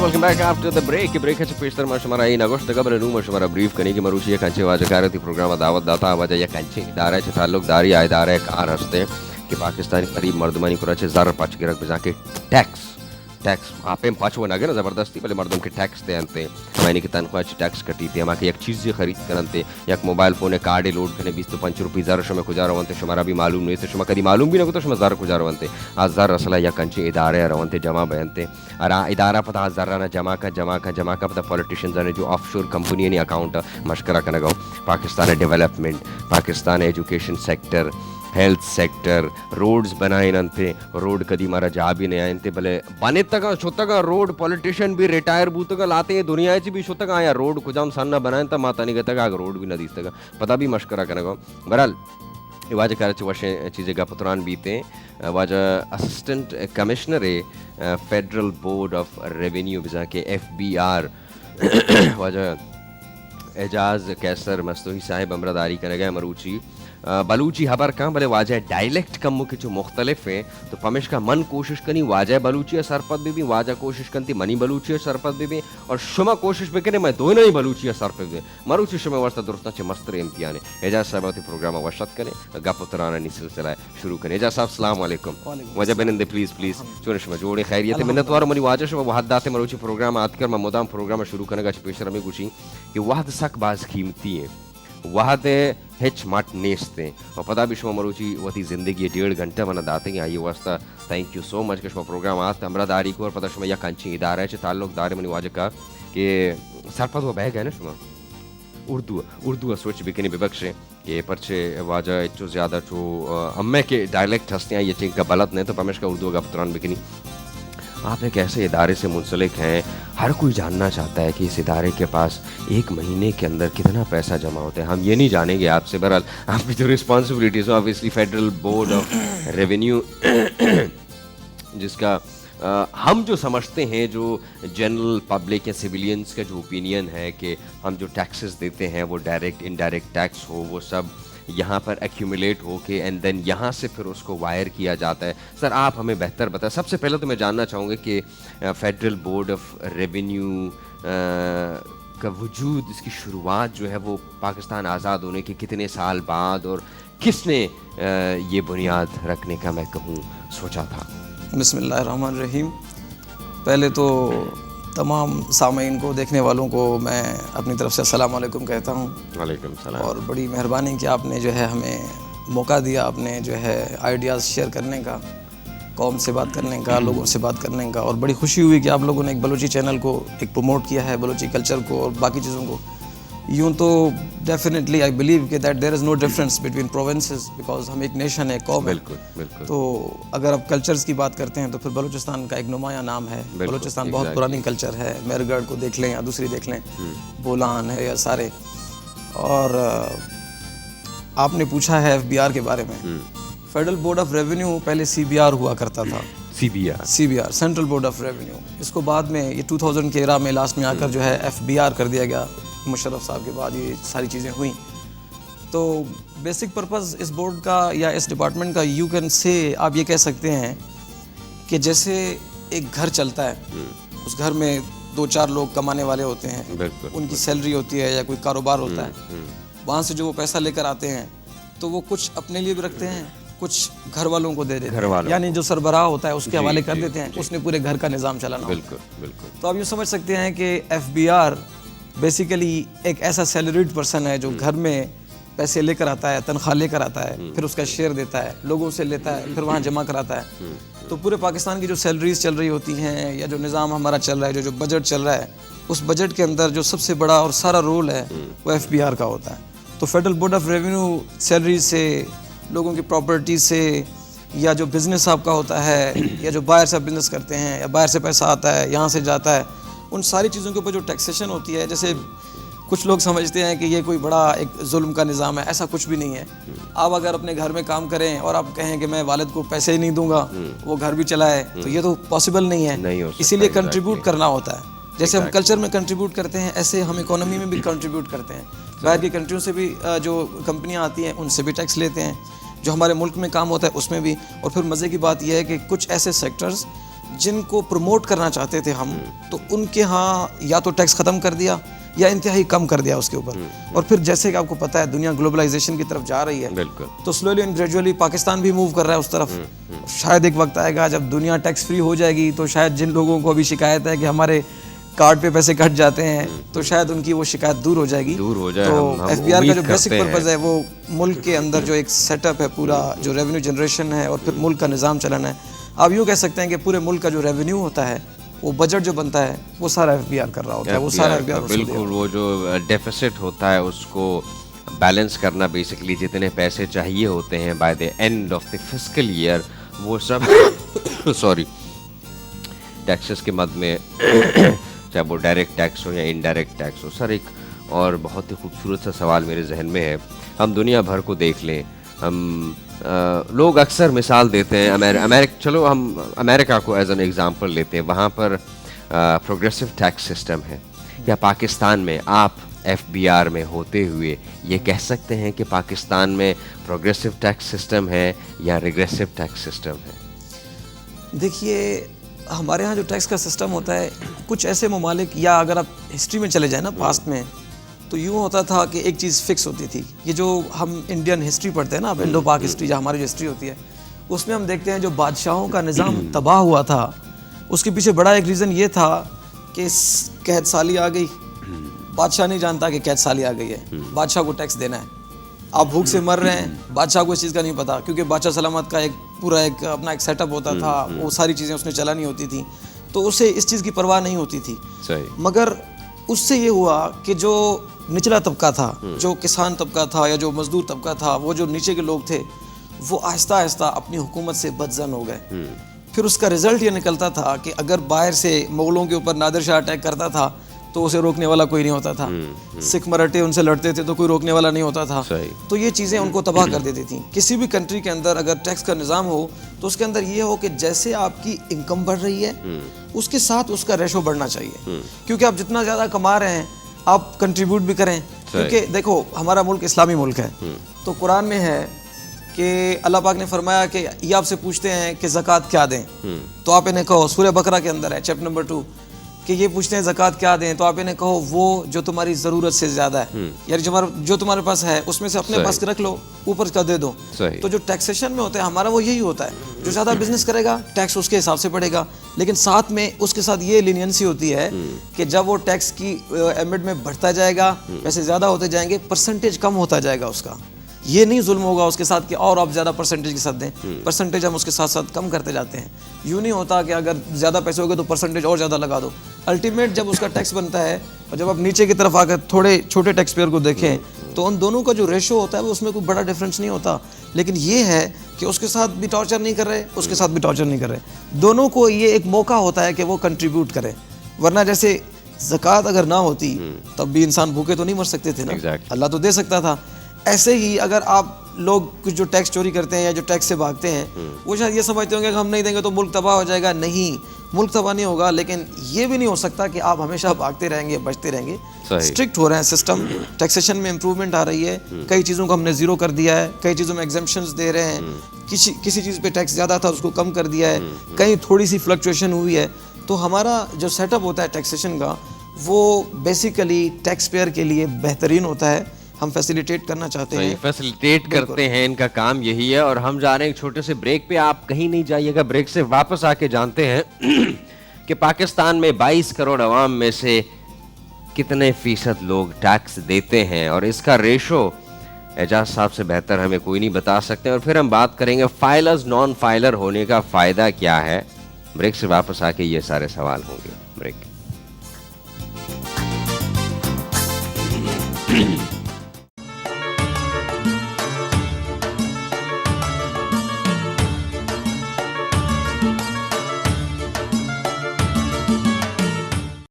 welcome back after the break. Break है पेशतर मशमरा ई नगोश तक बरे नूम मशमरा ब्रीफ करने की मरुशी ये कंचे वाजकारती प्रोग्राम दावत दाता आवाज़ ये कंचे इदारे चे ताल्लुक दारी आयदारे कार हस्ते कि पाकिस्तानी करीब मर्दमानी कुराचे ज़र पाँच के रख बजा के टैक्स आप एम पाँच वो ना गए ना ज़बरदस्ती पहले मर्दम के टैक्स दे अंते हमारे की तनख्वाह ची टैक्स कटी थी हमारे एक चीज़ खरीद करते एक मोबाइल फ़ोन कार्ड लोड करने 20 to 5 रुपये ज़र शुमा कुजार वंते शुमारा भी मालूम नहीं से शुमा कदी मालूम भी ना को तो शुमा ज़र कुजार वंते आज ज़र असला या कंचे इदारे रवंते जमा बयंते अरा इदारा पता ज़र ना जमा का पता पॉलिटिशियंस ने जो ऑफशोर कंपनी ने अकाउंट मशकरा करना गाँव Pakistan development Pakistan education sector health sector roads बनाए नंते रोड कदी मारा जा भी नहीं आए भले बने तक छोटा का रोड पॉलिटिशियन भी रिटायर बूत का लाते हैं दुनिया से भी छोटा का आया रोड को जाम सामना बनाए तब माता नहीं कहता रोड भी ना दीस तक पता भी मशकरा करने को बहरहाल वाज कर वशे चीज़ें का पुत्रान बीते was assistant commissioner federal board of revenue बिजा के FBI वाज एजाज कैसर मस्तोही साहिब अमरदारी करने गए मरूची बलूची हबर कहाँ भले वाजह डायलेक्ट कम मुख्य जो मुख्तलिफ हैं तो पमेश का मन कोशिश कनी वाजह बलूची सरपत भी वाजह कोशिश करती मनी बलूची सरपत भी और शुमा कोशिश भी करे मैं दो नहीं बलूची सरपत भी मरूची शुमा वर्षा दुरुस्ता चे मस्तर इम्तिहान एजाज साहब आते प्रोग्राम वशत करें गपतराना नी सिलसिला शुरू करें एजाज साहब अस्सलाम वालेकुम वजह बनिंदे प्लीज चुने शुमा जोड़े खैरियत मिन्नत वार मनी वाजह शुमा वहद दाते मरूची प्रोग्राम आत कर मैं मुदाम प्रोग्राम शुरू करने का पेशर में गुशी कि वहद सक बाज कीमती है वहद हिच मट नेस्ते और पता भी शुमा मरूची वती ज़िंदगी 1.5 घंटा मना दाते हैं आइए वास्ता थैंक यू सो मच कि शुमा प्रोग्राम आज अमरादारी को और पता शुमा या कंची इदारा है ताल्लुक दारे मनी वाज का कि सरपत वो बैग है ना शुमा उर्दू सोच बिकनी विबक्ष के परचे वाजा जो ज़्यादा जो अम्मे के डायलेक्ट हंसते हैं ये चिंग का गलत नहीं तो पमेश का उर्दू का पुत्रान बिकनी आप एक ऐसे इदारे से मुंसलिक हैं हर कोई जानना चाहता है कि इस इदारे के पास एक महीने के अंदर कितना पैसा जमा होता है हम ये नहीं जानेंगे आपसे बहरहाल आपकी जो रिस्पॉन्सिबिलिटीज़ हो obviously federal board of revenue जिसका हम जो समझते हैं जो जनरल पब्लिक या सिविलियंस का जो ओपिनियन है कि हम जो टैक्सेस देते हैं वो डायरेक्ट इनडायरेक्ट टैक्स हो वो सब यहाँ पर एक्यूमुलेट हो के एंड देन यहाँ से फिर उसको वायर किया जाता है सर आप हमें बेहतर बताएं सबसे पहले तो मैं जानना चाहूँगा कि फेडरल बोर्ड ऑफ रेवेन्यू का वजूद इसकी शुरुआत जो है वो पाकिस्तान आज़ाद होने के कितने साल बाद और किसने ये बुनियाद रखने का मैं कहूँ सोचा था। बिस्मिल्लाहिर्रहमानिर्रहीम। पहले तो तमाम सामीन को देखने वालों को मैं अपनी तरफ से अस्सलाम वालेकुम कहता हूँ। वालेकुम सलाम। और बड़ी मेहरबानी कि आपने जो है हमें मौका दिया आपने जो है आइडियाज़ शेयर करने का कौम से बात करने का लोगों से बात करने का और बड़ी खुशी हुई कि आप लोगों ने एक बलूची चैनल को एक प्रमोट किया है बलूची कल्चर को और बाकी चीज़ों को। यूँ तो डेफिनेटली आई बिलीव कि that there is no difference between provinces because हम एक नेशन है कौम है। बिल्कुल। तो अगर आप कल्चर्स की बात करते हैं तो फिर बलूचिस्तान का एक नुमाया नाम है। बलूचिस्तान बहुत पुरानी कल्चर है। मेहरगढ़ को देख लें या दूसरी देख लें बोलान है या सारे। और आपने पूछा है FBR के बारे में। फेडरल बोर्ड ऑफ रेवेन्यू पहले CBR हुआ करता था। CBR central board of revenue. इसको बाद में ये 2000 के एरा में लास्ट में आकर जो है FBR कर दिया गया। मुशर्रफ साहब के बाद ये सारी चीज़ें हुई। तो बेसिक पर्पस इस बोर्ड का या इस डिपार्टमेंट का यू कैन से आप ये कह सकते हैं कि जैसे एक घर चलता है उस घर में 2-4 लोग कमाने वाले होते हैं उनकी सैलरी होती है या कोई कारोबार होता है वहाँ से जो वो पैसा लेकर आते हैं तो वो कुछ अपने लिए भी रखते हैं कुछ घर वालों को दे देते हैं यानी जो सरबराह होता है उसके हवाले कर देते हैं उसने पूरे घर का निज़ाम चलाना। बिल्कुल। तो आप यूँ समझ सकते हैं कि FBR बेसिकली एक ऐसा सैलरीड पर्सन है जो घर में पैसे लेकर आता है तनख्वाह लेकर आता है फिर उसका शेयर देता है लोगों से लेता है फिर वहाँ जमा कराता है। तो पूरे पाकिस्तान की जो सैलरीज चल रही होती हैं या जो निज़ाम हमारा चल रहा है जो बजट चल रहा है उस बजट के अंदर जो सबसे बड़ा और सारा रोल है वो FBR का होता है। तो federal board of revenue salary से लोगों की प्रॉपर्टी से या जो बिज़नेस आपका होता है या जो बाहर से बिज़नेस करते हैं या बाहर से पैसा आता है यहाँ से जाता है उन सारी चीज़ों के ऊपर जो टैक्सेशन होती है जैसे कुछ लोग समझते हैं कि ये कोई बड़ा एक जुल्म का निज़ाम है ऐसा कुछ भी नहीं है। आप अगर अपने घर में काम करें और आप कहें कि मैं वालिद को पैसे ही नहीं दूंगा वो घर भी चलाए तो ये तो पॉसिबल नहीं है। इसीलिए कंट्रीब्यूट करना होता है। जैसे हम कल्चर में कंट्रीब्यूट करते हैं ऐसे हम इकोनॉमी में भी कंट्रीब्यूट करते हैं। बाहर की कंट्रियों से भी जो कंपनियां आती हैं उनसे भी टैक्स लेते हैं जो हमारे मुल्क में काम होता है उसमें भी। और फिर मज़े की बात यह है कि कुछ ऐसे सेक्टर्स جن کو پروموٹ کرنا چاہتے تھے ہم, تو ان کے ہاں یا تو ٹیکس ختم کر دیا یا انتہائی کم کر دیا اس کے اوپر. اور پھر جیسے کہ آپ کو پتہ ہے دنیا گلوبلائزیشن کی طرف جا رہی ہے, بالکل, تو سلولی اینڈ گریجولی پاکستان بھی موو کر رہا ہے اس طرف. شاید ایک وقت آئے گا جب دنیا ٹیکس فری ہو جائے گی, تو شاید جن لوگوں کو ابھی شکایت ہے کہ ہمارے کارڈ پہ پیسے کٹ جاتے ہیں, تو شاید ان کی وہ شکایت دور ہو جائے گی. تو ایف بی آر کا جو بیسک پرپز ہے وہ ملک کے اندر جو ایک سیٹ اپ ہے پورا, جو ریونیو جنریشن ہے اور پھر ملک کا نظام چلانا ہے. آپ یوں کہہ سکتے ہیں کہ پورے ملک کا جو ریونیو ہوتا ہے, وہ بجٹ جو بنتا ہے, وہ سارا ایف بی آر کر رہا ہوتا ہے. وہ سارا ایف بی آر, بالکل, وہ جو ڈیفیسٹ ہوتا ہے اس کو بیلنس کرنا, بیسکلی جتنے پیسے چاہیے ہوتے ہیں by the end of the fiscal year, وہ سب سوری ٹیکسز کے مد میں, چاہے وہ ڈائریکٹ ٹیکس ہو یا انڈائریکٹ ٹیکس ہو. سر ایک اور بہت ہی خوبصورت سا سوال میرے ذہن میں ہے. ہم دنیا بھر کو دیکھ لیں, ہم لوگ اکثر مثال دیتے ہیں چلو ہم امریکہ کو ایز این ایگزامپل لیتے ہیں, وہاں پر پروگریسو ٹیکس سسٹم ہے. یا پاکستان میں آپ ایف بی آر میں ہوتے ہوئے یہ کہہ سکتے ہیں کہ پاکستان میں پروگریسو ٹیکس سسٹم ہے یا ریگریسو ٹیکس سسٹم ہے؟ دیکھیے ہمارے ہاں جو ٹیکس کا سسٹم ہوتا ہے, کچھ ایسے ممالک, یا اگر آپ ہسٹری میں چلے جائیں نا پاسٹ میں, تو یوں ہوتا تھا کہ ایک چیز فکس ہوتی تھی. یہ جو ہم انڈین ہسٹری پڑھتے ہیں نا, انڈو پاک ہسٹری, جو ہماری جو ہسٹری ہوتی ہے, اس میں ہم دیکھتے ہیں جو بادشاہوں کا نظام تباہ ہوا تھا, اس کے پیچھے بڑا ایک ریزن یہ تھا کہ قحط سالی آ گئی. بادشاہ نہیں جانتا کہ قحط سالی آ گئی ہے, بادشاہ کو ٹیکس دینا ہے. آپ بھوک سے مر رہے ہیں, بادشاہ کو اس چیز کا نہیں پتا, کیونکہ بادشاہ سلامت کا ایک پورا ایک اپنا ایک سیٹ اپ ہوتا تھا, وہ ساری چیزیں اس نے چلانی ہوتی تھیں, تو اسے اس چیز کی پرواہ نہیں ہوتی تھی. مگر اس سے یہ ہوا کہ جو نچلا طبقہ تھا, جو کسان طبقہ تھا یا جو مزدور طبقہ تھا, وہ جو نیچے کے لوگ تھے, وہ آہستہ آہستہ اپنی حکومت سے بدظن ہو گئے. پھر اس کا رزلٹ یہ نکلتا تھا کہ اگر باہر سے مغلوں کے اوپر نادر شاہ اٹیک کرتا تھا تو اسے روکنے والا کوئی نہیں ہوتا تھا. سکھ مراٹھے ان سے لڑتے تھے تو کوئی روکنے والا نہیں ہوتا تھا. تو یہ چیزیں ان کو تباہ کر دیتی تھیں. کسی بھی کنٹری کے اندر اگر ٹیکس کا نظام ہو تو اس کے اندر یہ ہو کہ جیسے آپ کی انکم بڑھ رہی ہے, اس کے ساتھ اس کا ریشو بڑھنا چاہیے. کیونکہ آپ جتنا زیادہ کما رہے ہیں آپ کنٹریبیوٹ بھی کریں. کیونکہ دیکھو ہمارا ملک اسلامی ملک ہے, تو قرآن میں ہے کہ اللہ پاک نے فرمایا کہ یہ آپ سے پوچھتے ہیں کہ زکوٰۃ کیا دیں, تو آپ انہیں کہو, سورہ بقرہ کے اندر ہے چیپٹر نمبر 2, کہ یہ پوچھتے ہیں زکوٰۃ کیا دیں, تو آپ انہیں کہو وہ جو تمہاری ضرورت سے زیادہ ہے, یعنی جو تمہارے پاس ہے اس میں سے اپنے پاس رکھ لو, اوپر کا دے دو. تو جو ٹیکسیشن میں ہوتا ہے ہمارا وہ یہی ہوتا ہے, جو زیادہ بزنس کرے گا ٹیکس اس کے حساب سے پڑے گا, لیکن ساتھ میں اس کے ساتھ یہ لینینسی ہوتی ہے کہ جب وہ ٹیکس کی ایمڈ میں بڑھتا جائے گا, پیسے زیادہ ہوتے جائیں گے, پرسنٹیج کم ہوتا جائے گا اس کا. یہ نہیں ظلم ہوگا اس کے ساتھ کہ اور آپ زیادہ پرسنٹیج کے ساتھ دیں, پرسنٹیج ہم اس کے ساتھ ساتھ کم کرتے جاتے ہیں. یوں نہیں ہوتا کہ اگر زیادہ پیسے ہو گئے تو پرسنٹیج اور زیادہ لگا دو. الٹیمیٹ جب اس کا ٹیکس بنتا ہے, اور جب آپ نیچے کی طرف آ کر تھوڑے چھوٹے ٹیکس پیئر کو دیکھیں, تو ان دونوں کا جو ریشو ہوتا ہے وہ اس میں کوئی بڑا ڈفرینس نہیں ہوتا. لیکن یہ ہے کہ اس کے ساتھ بھی ٹارچر نہیں کر رہے, اس کے ساتھ بھی ٹارچر نہیں کر رہے, دونوں کو یہ ایک موقع ہوتا ہے کہ وہ کنٹریبیوٹ کریں. ورنہ جیسے زکوٰۃ اگر نہ ہوتی تب بھی انسان بھوکے تو نہیں مر سکتے تھے نا, اللہ تو دے سکتا تھا. ایسے ہی اگر آپ لوگ کچھ جو ٹیکس چوری کرتے ہیں یا جو ٹیکس سے بھاگتے ہیں, وہ شاید یہ سمجھتے ہوں گے کہ ہم نہیں دیں گے تو ملک تباہ ہو جائے گا. نہیں, ملک تباہ نہیں ہوگا, لیکن یہ بھی نہیں ہو سکتا کہ آپ ہمیشہ بھاگتے رہیں گے, بچتے رہیں گے. اسٹرکٹ ہو رہے ہیں سسٹم, ٹیکسیشن میں امپروومنٹ آ رہی ہے, کئی چیزوں کو ہم نے زیرو کر دیا ہے, کئی چیزوں میں ایگزمپشنز دے رہے ہیں, کسی چیز پہ ٹیکس زیادہ تھا اس کو کم کر دیا ہے, کہیں تھوڑی سی فلکچویشن ہوئی ہے. تو ہمارا جو سیٹ اپ ہوتا ہے ٹیکسیشن کا, وہ بیسیکلی ٹیکس پیئر کے لیے بہترین ہوتا ہے. ہم فیسیلیٹیٹ کرنا چاہتے ہیں, فیسیلیٹیٹ کرتے ہیں, ان کا کام یہی ہے. اور ہم جا رہے ہیں ایک چھوٹے سے بریک پہ, آپ کہیں نہیں جائیے گا. بریک سے واپس آ کے جانتے ہیں کہ پاکستان میں 22 کروڑ عوام میں سے کتنے فیصد لوگ ٹیکس دیتے ہیں, اور اس کا ریشو اعجاز صاحب سے بہتر ہمیں کوئی نہیں بتا سکتے. اور پھر ہم بات کریں گے فائلرز نان فائلر ہونے کا فائدہ کیا ہے. بریک سے واپس آ کے یہ سارے سوال ہوں گے.